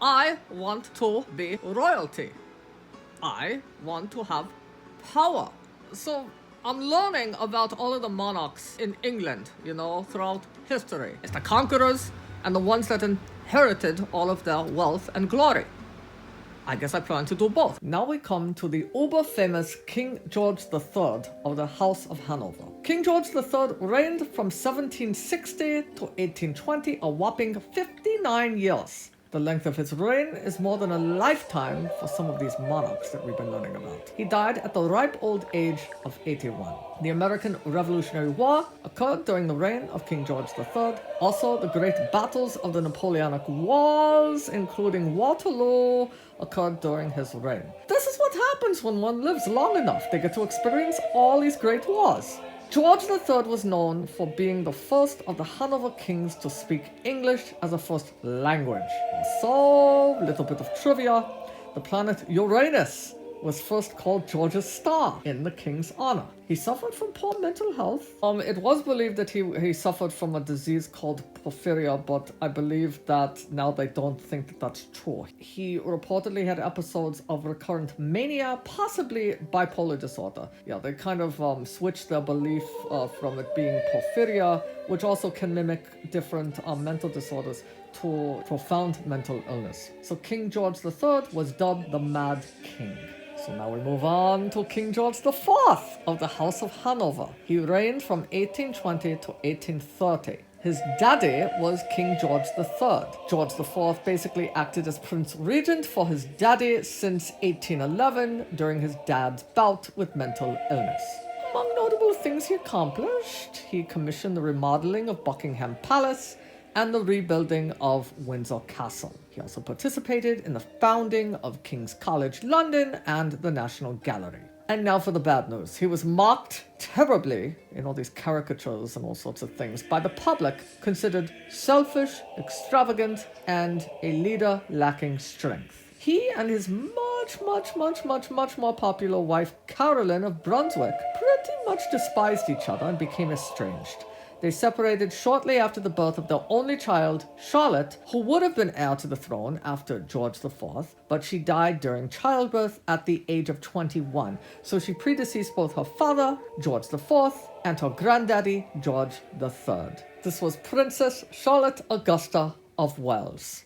I want to be royalty. I want to have power. So I'm learning about all of the monarchs in England, throughout history. It's the conquerors and the ones that inherited all of their wealth and glory. I guess I plan to do both. Now we come to the uber-famous King George III of the House of Hanover. King George III reigned from 1760 to 1820, a whopping 59 years. The length of his reign is more than a lifetime for some of these monarchs that we've been learning about. He died at the ripe old age of 81. The American Revolutionary War occurred during the reign of King George III. Also, the great battles of the Napoleonic Wars, including Waterloo, occurred during his reign. This is what happens when one lives long enough. They get to experience all these great wars. George III was known for being the first of the Hanover kings to speak English as a first language. So, little bit of trivia, the planet Uranus was first called George's star in the king's honor. He suffered from poor mental health. It was believed that he suffered from a disease called porphyria, but I believe that now they don't think that that's true. He reportedly had episodes of recurrent mania, possibly bipolar disorder. Yeah, they kind of switched their belief from it being porphyria, which also can mimic different mental disorders, to profound mental illness. So King George III was dubbed the Mad King. So now we move on to King George IV of the House of Hanover. He reigned from 1820 to 1830. His daddy was King George III. George IV basically acted as Prince Regent for his daddy since 1811 during his dad's bout with mental illness. Among notable things he accomplished, he commissioned the remodeling of Buckingham Palace and the rebuilding of Windsor Castle. He also participated in the founding of King's College London and the National Gallery. And now for the bad news. He was mocked terribly in all these caricatures and all sorts of things by the public, considered selfish, extravagant, and a leader lacking strength. He and his much more popular wife, Caroline of Brunswick, pretty much despised each other and became estranged. They separated shortly after the birth of their only child, Charlotte, who would have been heir to the throne after George IV, but she died during childbirth at the age of 21. So she predeceased both her father, George IV, and her granddaddy, George III. This was Princess Charlotte Augusta of Wales.